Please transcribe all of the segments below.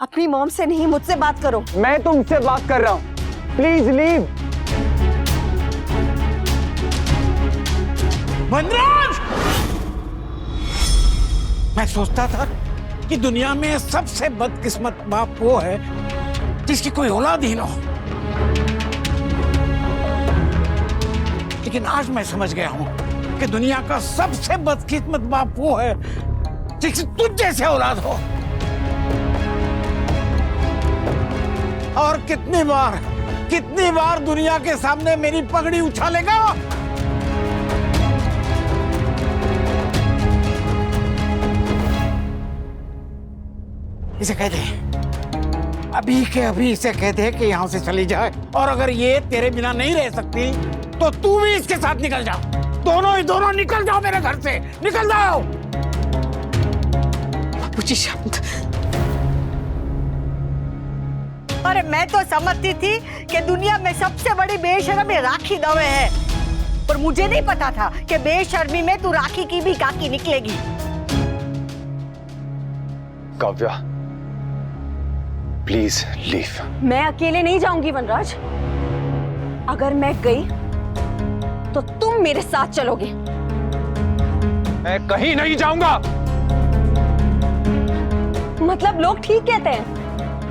अपनी मॉम से नहीं, मुझसे बात करो। मैं तुमसे बात कर रहा हूँ, प्लीज लीव। वनराज! मैं सोचता था कि दुनिया में सबसे बदकिस्मत बाप वो है जिसकी कोई औलाद ही ना हो, लेकिन आज मैं समझ गया हूं कि दुनिया का सबसे बदकिस्मत बाप वो है जिसकी तुझ जैसे औलाद हो। और कितनी बार दुनिया के सामने मेरी पगड़ी उछालेगा? इसे कह दे, अभी के अभी इसे कह दे कि यहां से चली जाए, और अगर ये तेरे बिना नहीं रह सकती तो तू भी इसके साथ निकल जा। दोनों निकल जाओ मेरे घर से, निकल जाओ। बाबूजी शांत। अरे मैं तो समझती थी कि दुनिया में सबसे बड़ी बेशर्मी राखी दवे है, पर मुझे नहीं पता था कि बेशर्मी में तू राखी की भी काकी निकलेगी। Kavya, please leave. मैं अकेले नहीं जाऊंगी वनराज। अगर मैं गई तो तुम मेरे साथ चलोगे। मैं कहीं नहीं जाऊंगा। मतलब लोग ठीक कहते हैं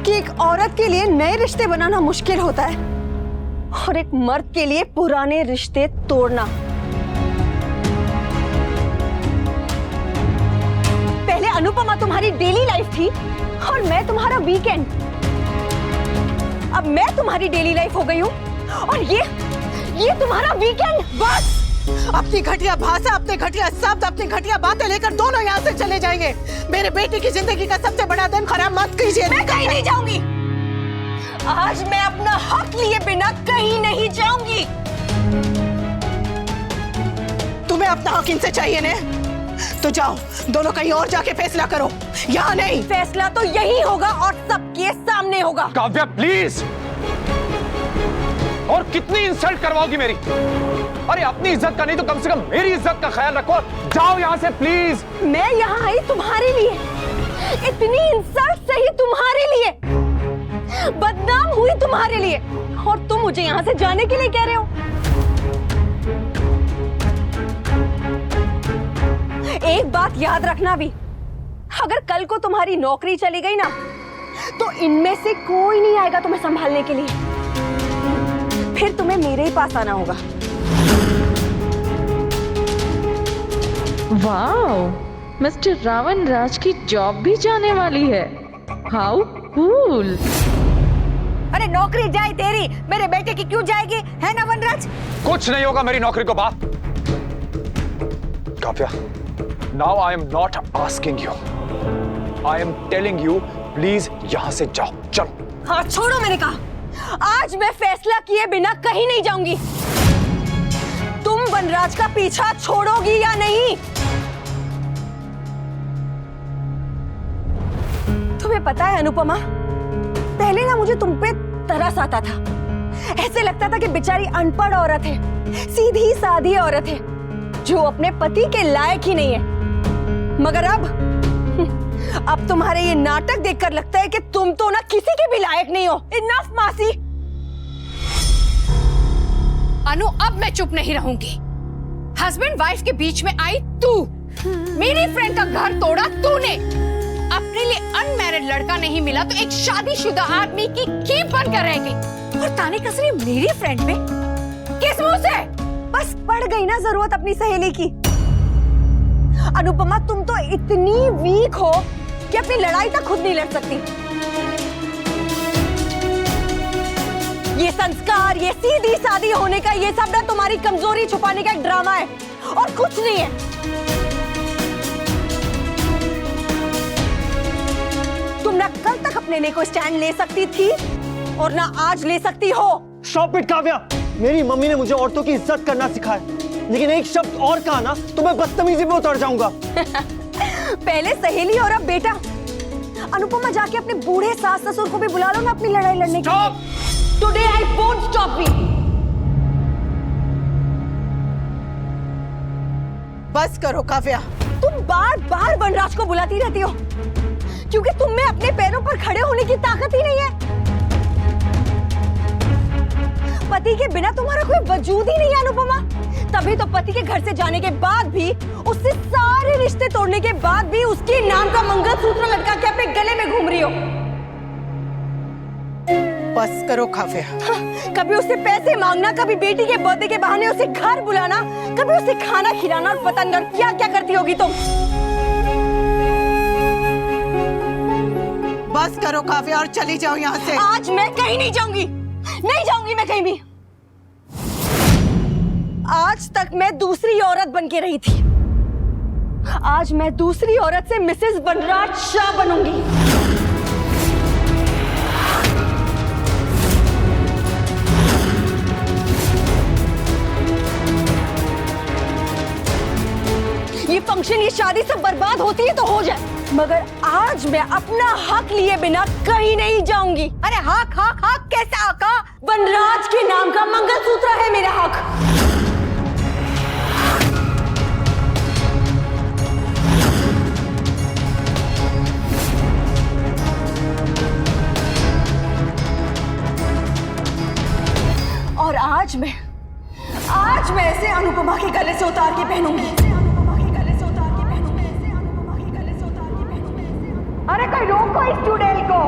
कि एक औरत के लिए नए रिश्ते बनाना मुश्किल होता है और एक मर्द के लिए पुराने रिश्ते तोड़ना। पहले अनुपमा तुम्हारी डेली लाइफ थी और मैं तुम्हारा वीकेंड। अब मैं तुम्हारी डेली लाइफ हो गई हूँ और ये तुम्हारा वीकेंड। बस अपनी घटिया भाषा, अपने घटिया शब्द, अपनी घटिया बातें लेकर दोनों यहाँ से चले जाएंगे। मेरे बेटे की जिंदगी का सबसे बड़ा दिन खराब मत कीजिए। मैं कहीं नहीं जाऊंगी। आज मैं अपना हक लिए बिना कहीं नहीं जाऊंगी। तुम्हें अपना हक इनसे चाहिए ने? तो जाओ, दोनों कहीं और जाके फैसला करो, यहाँ नहीं। फैसला तो यही होगा और सबके सामने होगा। काव्या प्लीज। और कितनी इंसल्ट करवाओगी मेरी? अरे अपनी इज्जत का नहीं तो कम से कम मेरी इज्जत का ख्याल रखो। जाओ यहाँ से प्लीज। मैं यहाँ आई तुम्हारे लिए, इतनी इंसल्ट सही तुम्हारे लिए, बदनाम हुई तुम्हारे लिए, और तुम मुझे यहाँ से जाने के लिए कह रहे हो? एक बात याद रखना भी, अगर कल को तुम्हारी नौकरी चली गई ना तो इनमें से कोई नहीं आएगा तुम्हें संभालने के लिए। फिर तुम्हें मेरे ही पास आना होगा। वाओ, मिस्टर रावण राज की जॉब भी जाने वाली है। How cool. अरे नौकरी जाए तेरी, मेरे बेटे की क्यों जाएगी, है ना वनराज? कुछ नहीं होगा मेरी नौकरी को बाप। Kavya, now I am not asking you, I am telling you, please यहां से जाओ। चलो। हाँ छोड़ो, मैंने कहा। आज मैं फैसला किए बिना कहीं नहीं जाऊंगी। तुम वनराज का पीछा छोड़ोगी या नहीं? तुम्हें पता है अनुपमा, पहले ना मुझे तुम पे तरस आता था। ऐसे लगता था कि बेचारी अनपढ़ औरत है, सीधी सादी औरत है जो अपने पति के लायक ही नहीं है। मगर अब तुम्हारे ये नाटक देखकर लगता है कि तुम तो ना किसी के भी लायक नहीं हो। इनफ मासी। अनु, अब मैं चुप नहीं रहूंगी। हस्बैंड वाइफ के बीच में आई तू, मेरी फ्रेंड का घर तोड़ा तूने, अपने लिए अनमैरिड लड़का नहीं मिला तो एक शादीशुदा आदमी की कीप बनकर रह गई, और ताने कसरी मेरी फ्रेंड पे किस मुंह से? बस पड़ गई ना जरूरत अपनी सहेली की। अनुपमा, तुम तो इतनी वीक हो कि अपनी लड़ाई तक खुद नहीं लड़ सकती। ये संस्कार, ये सीधी सादी होने का, ये सब ना तुम्हारी कमजोरी छुपाने का एक ड्रामा है और कुछ नहीं है। तुम ना कल तक अपने लिए कोई स्टैंड ले सकती थी और ना आज ले सकती हो। स्टॉप इट काव्या, मेरी मम्मी ने मुझे औरतों की इज्जत करना सिखाया, लेकिन एक शब्द और कहा ना तो मैं बदतमीजी पे उतर जाऊंगा। पहले सहेली और अब बेटा। अनुपमा, जाके अपने बूढ़े सास ससुर को भी बुला लो ना अपनी लड़ाई लड़ने के लिए। Today I won't stop me. बस करो काव्या, तुम बार बार वनराज को बुलाती रहती हो क्योंकि तुम में अपने पैरों पर खड़े होने पति के बिना तुम्हारा कोई वजूद ही नहीं है अनुपमा। तभी तो पति के घर से जाने के बाद भी, उससे सारे रिश्ते तोड़ने के बाद भी उसके नाम का मंगलसूत्र लटका के अपने गले में घूम रही हो। बस करो काव्या। कभी उससे पैसे मांगना, कभी बेटी के बर्थडे के बहाने उसे घर बुलाना, कभी उसे खाना खिलाना, और पता नहीं क्या क्या करती होगी तुम। बस करो काव्या और चली जाओ यहाँ से। आज मैं कहीं नहीं जाऊंगी, नहीं जाऊंगी मैं कहीं भी। आज तक मैं दूसरी औरत बन के रही थी, आज मैं दूसरी औरत से मिसेस वनराज शाह बनूंगी। ये फंक्शन, ये शादी सब बर्बाद होती है तो हो जाए, मगर आज मैं अपना हक लिए बिना कहीं नहीं जाऊंगी। अरे हक हक हक कैसा हक? वनराज के नाम का मंगलसूत्र है मेरा हक। और आज मैं इसे अनुपमा के गले से उतार के पहनूंगी। अरे कोई रोको इस चुड़ैल को।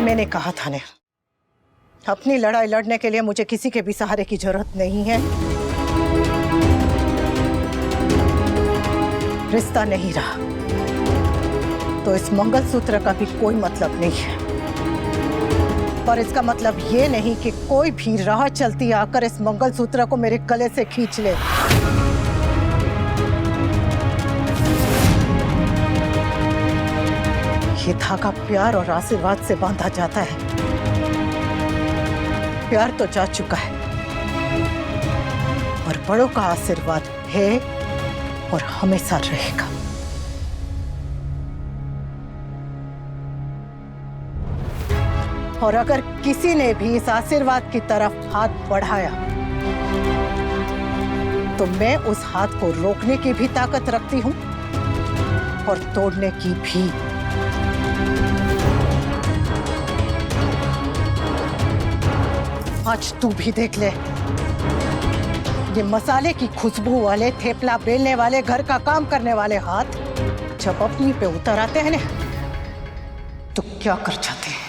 मैंने कहा था ने, अपनी लड़ाई लड़ने के लिए मुझे किसी के भी सहारे की जरूरत नहीं है। रिश्ता नहीं रहा तो इस मंगलसूत्र का भी कोई मतलब नहीं है। पर इसका मतलब ये नहीं कि कोई भी राह चलती आकर इस मंगलसूत्र को मेरे गले से खींच ले। ये धागा प्यार और आशीर्वाद से बांधा जाता है। प्यार तो जा चुका है और बड़ों का आशीर्वाद है और हमेशा रहेगा। और अगर किसी ने भी इस आशीर्वाद की तरफ हाथ बढ़ाया तो मैं उस हाथ को रोकने की भी ताकत रखती हूं और तोड़ने की भी। आज तू भी देख ले, ये मसाले की खुशबू वाले, थेपला बेलने वाले, घर का काम करने वाले हाथ जब अपनी पे उतर आते हैं ना तो क्या कर जाते हैं।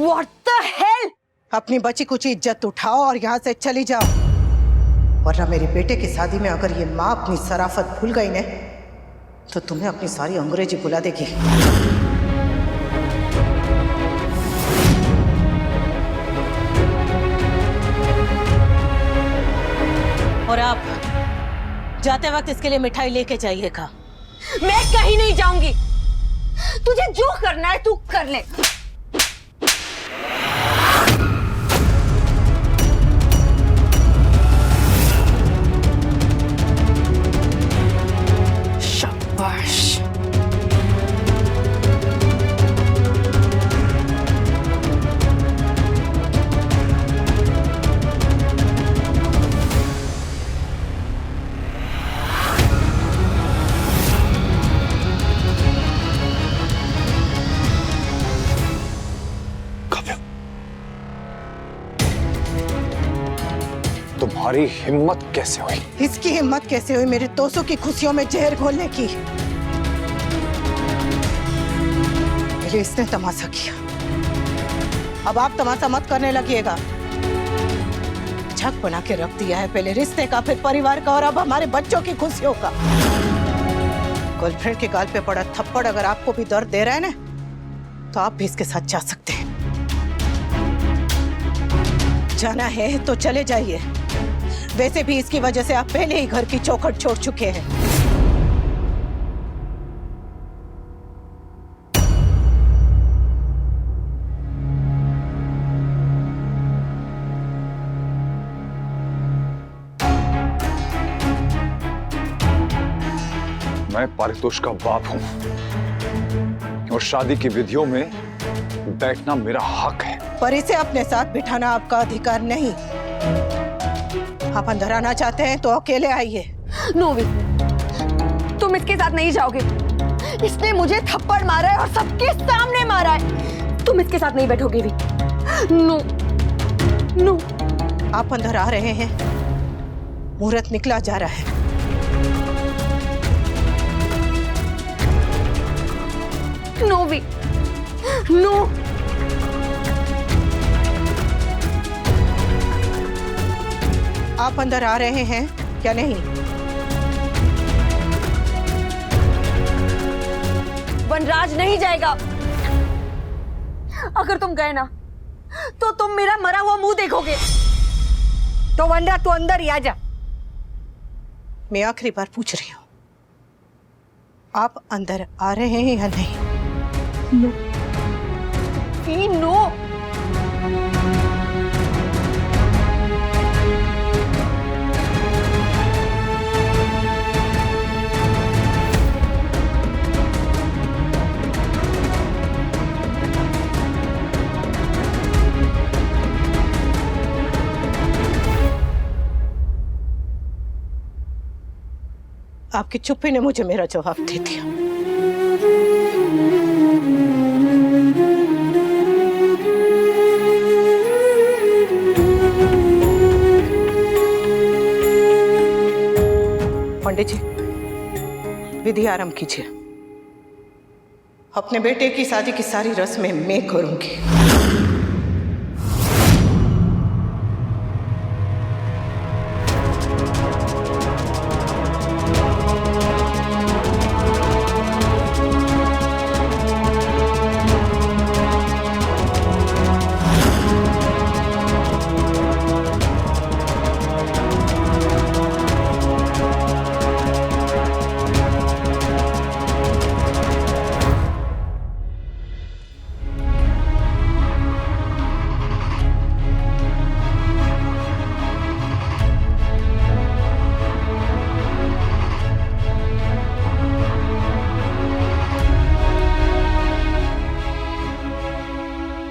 What the hell? अपनी बची कुछ इज्जत उठाओ और यहाँ से चली जाओ, वरना मेरे बेटे की शादी में अगर ये माँ अपनी शराफत भूल गई ने तो तुम्हें अपनी सारी अंग्रेजी भुला देगी। और आप जाते वक्त इसके लिए मिठाई लेके जाइएगा। मैं कहीं नहीं जाऊंगी। तुझे जो करना है तू कर ले। शाबाश। तुम्हारी हिम्मत कैसे हुई? इसकी हिम्मत कैसे हुई मेरे दोस्तों की खुशियों में जहर घोलने की? पहले इसने तमाशा किया, अब आप तमाशा मत करने लगिएगा। झक बना के रख दिया है, पहले रिश्ते का, फिर परिवार का, और अब हमारे बच्चों की खुशियों का। गर्लफ्रेंड के गाल पे पड़ा थप्पड़ अगर आपको भी दर्द दे रहा है ना, तो आप भी इसके साथ जा सकते हैं। जाना है तो चले जाइए, वैसे भी इसकी वजह से आप पहले ही घर की चौखट छोड़ चुके हैं। मैं पारितोष का बाप हूं और शादी की विधियों में बैठना मेरा हक है। पर इसे अपने साथ बिठाना आपका अधिकार नहीं। आप अंदर आना चाहते हैं तो अकेले आइए। नोवी, तुम इसके साथ नहीं जाओगे। इसने मुझे थप्पड़ मारा है और सबके सामने मारा है। तुम इसके साथ नहीं बैठोगे भी। No no. आप अंदर आ रहे हैं, मुहूर्त निकला जा रहा है। नोवी, नो। आप अंदर आ रहे हैं क्या नहीं? वनराज नहीं जाएगा। अगर तुम गए ना तो तुम मेरा मरा हुआ मुंह देखोगे। तो वनराज तू अंदर ही आ जा। मैं आखिरी बार पूछ रही हूं, आप अंदर आ रहे हैं या नहीं? नो। नो। आपकी चुप्पी ने मुझे मेरा जवाब दे दिया। पंडित जी, विधि आरंभ कीजिए। अपने बेटे की शादी की सारी रस्में मैं करूंगी।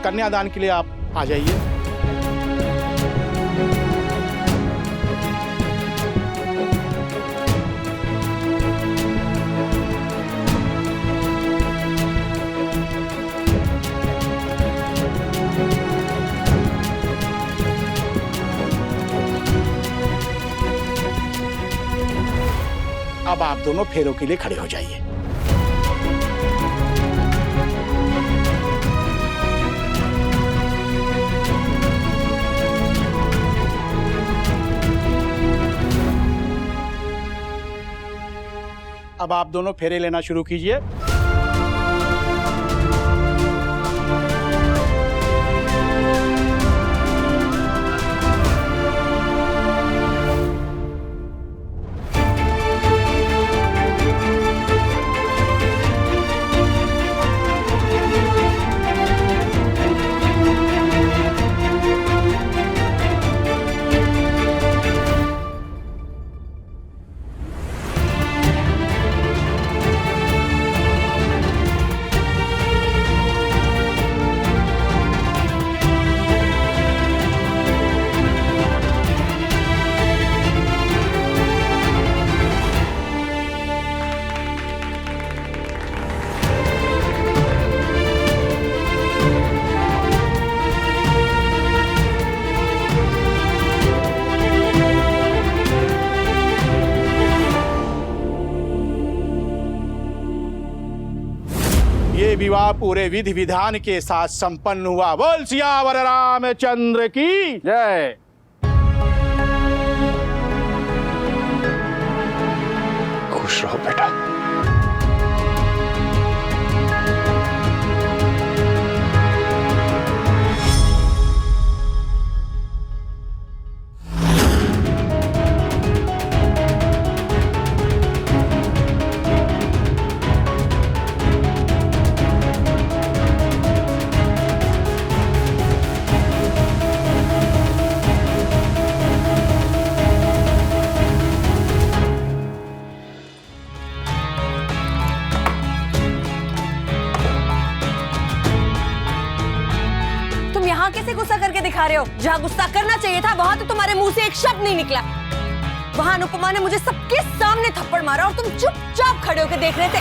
कन्यादान के लिए आप आ जाइए। अब आप दोनों फेरों के लिए खड़े हो जाइए। अब आप दोनों फेरे लेना शुरू कीजिए। विवाह पूरे विधि विधान के साथ संपन्न हुआ। बोल सियावर रामचंद्र की जय। खुश रहो बेटा। कैसे गुस्सा करके दिखा रहे हो? जहाँ गुस्सा करना चाहिए था वहाँ तो तुम्हारे मुंह से एक शब्द नहीं निकला। वहाँ अनुपमा ने मुझे सबके सामने थप्पड़ मारा और तुम चुपचाप खड़े होकर देख रहे थे।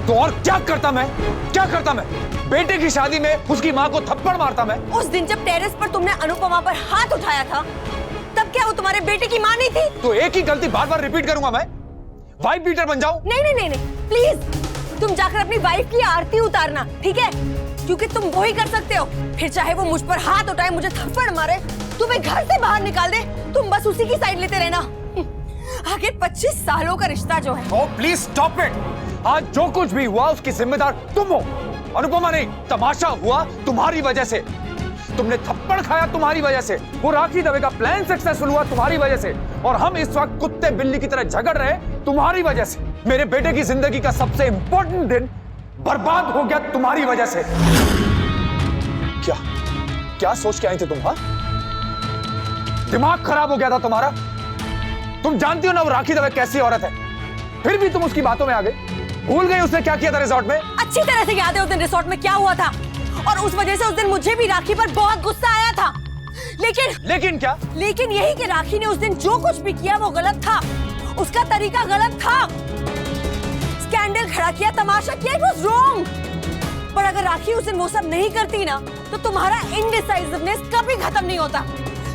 तो और क्या करता मैं? क्या करता मैं? बेटे की शादी में उसकी माँ को थप्पड़ मारता मैं? उस दिन जब टेरेस पर तुमने अनुपमा पर हाथ उठाया था तब क्या वो तुम्हारे बेटे की माँ नहीं थी? तो एक ही गलती बार बार रिपीट करूंगा मैं? वाइफ बीटर बन जाऊं? नहीं नहीं नहीं नहीं, प्लीज तुम जाकर अपनी वाइफ की आरती उतारना, ठीक है? क्योंकि तुम वो ही कर सकते हो। फिर चाहे वो मुझ पर हाथ उठाए, मुझे थप्पड़ मारे, तुम्हें घर से बाहर निकाल दे, तुम बस उसी की साइड लेते रहना। आगे 25 सालों का रिश्ता जो है। Oh, please stop it! आज जो कुछ भी हुआ उसकी जिम्मेदार तुम हो, अनुपमा नहीं। तमाशा हुआ तुम्हारी वजह से, तुमने थप्पड़ खाया तुम्हारी वजह से, वो राखी दवे का प्लान सक्सेसफुल हुआ तुम्हारी वजह से, और हम इस वक्त कुत्ते बिल्ली की तरह झगड़ रहे तुम्हारी वजह से। मेरे बेटे की जिंदगी का सबसे इंपॉर्टेंट दिन बर्बाद हो गया तुम्हारी वजह से। क्या क्या सोच के आई थी तुम? हाँ, दिमाग खराब हो गया था तुम्हारा। तुम जानती हो ना वो राखी दवे कैसी औरत है, फिर भी तुम उसकी बातों में आ गए। भूल गई उसने क्या किया था रिसोर्ट में? अच्छी तरह से याद है उस दिन रिसोर्ट में क्या हुआ था, और उस वजह से उस दिन मुझे भी राखी पर बहुत गुस्सा आया था। लेकिन क्या? लेकिन यही कि राखी ने उस दिन जो कुछ भी किया वो गलत था, उसका तरीका गलत था। स्कैंडल खड़ा किया, तमाशा किया, इट वाज रॉन्ग। पर अगर राखी उस दिन वो सब नहीं करती ना तो तुम्हारा इनडिसाइसिवनेस कभी खत्म नहीं होता।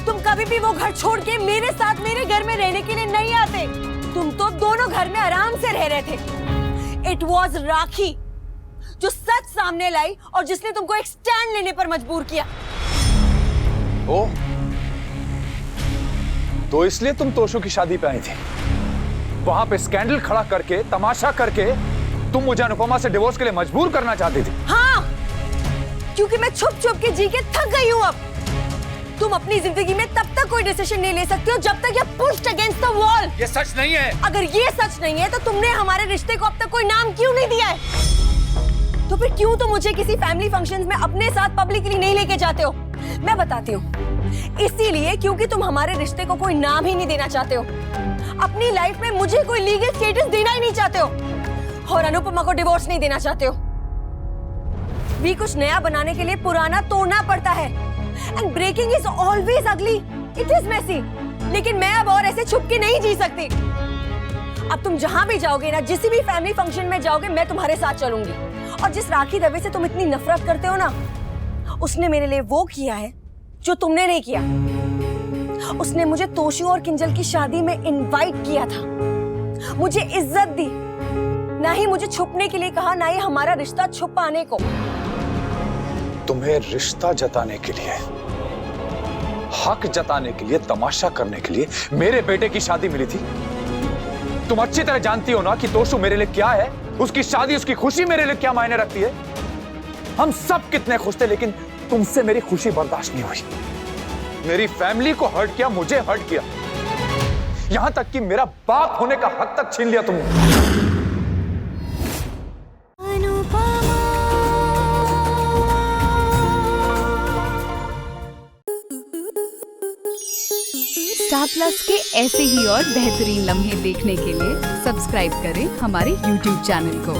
तुम कभी भी वो घर छोड़ के मेरे साथ मेरे घर में रहने के लिए नहीं आते। तुम तो दोनों घर में आराम से रह रहे थे। इट वाज राखी जो सच सामने लाई और जिसने तुमको एक स्टैंड लेने पर मजबूर किया। ओ, तो इसलिए तुम तोशु की शादी पे आई थी? वहां पे स्कैंडल खड़ा करके, तमाशा करके तुम मुझे अनुपमा से डिवोर्स के लिए मजबूर करना चाहती थी? हाँ, क्योंकि मैं छुप छुप के जी के थक गई हूँ अब। तुम अपनी जिंदगी में तब तक कोई डिसीजन नहीं ले सकती हो जब तक ये पुश्ड अगेंस्ट द वॉल। ये सच नहीं है। अगर ये सच नहीं है तो तुमने हमारे रिश्ते को अब तक कोई नाम क्यों नहीं दिया है? तो फिर क्यों तुम मुझे किसी फैमिली फंक्शंस में अपने साथ पब्लिकली नहीं लेके जाते हो? मैं बताती हूँ, इसीलिए क्योंकि तुम हमारे रिश्ते को कोई नाम ही नहीं देना चाहते हो। अपनी लाइफ में मुझे कोई लीगल स्टेटस देना ही नहीं चाहते हो, और अनुपमा को डिवोर्स नहीं देना चाहते हो। भी कुछ नया बनाने के लिए पुराना तोड़ना पड़ता है, एंड ब्रेकिंग इज ऑलवेज अगली, इट इज मेसी। लेकिन मैं अब और ऐसे छुप के नहीं जी सकती। अब तुम जहां भी जाओगे ना, जिस भी फैमिली फंक्शन में जाओगे, मैं तुम्हारे साथ चलूंगी। और जिस राखी दवे से तुम इतनी नफरत करते हो ना, उसने मेरे लिए वो किया है जो तुमने नहीं किया। उसने मुझे तोशु और किंजल की शादी में इनवाइट किया था, मुझे इज्जत दी, ना ही मुझे छुपने के लिए कहा, ना ही हमारा रिश्ता छुपाने को। तुम्हें रिश्ता जताने के लिए, हक जताने के लिए, तमाशा करने के लिए मेरे बेटे की शादी मिली थी। तुम अच्छी तरह जानती हो ना कि तोशु मेरे लिए क्या है, उसकी शादी, उसकी खुशी मेरे लिए क्या मायने रखती है। हम सब कितने खुश थे, लेकिन तुमसे मेरी खुशी बर्दाश्त नहीं हुई। मेरी फैमिली को हर्ट किया, मुझे हर्ट किया, यहां तक कि मेरा बाप होने का हक तक छीन लिया तुमने। स्टार प्लस के ऐसे ही और बेहतरीन लम्हे देखने के लिए सब्सक्राइब करें हमारे YouTube चैनल को।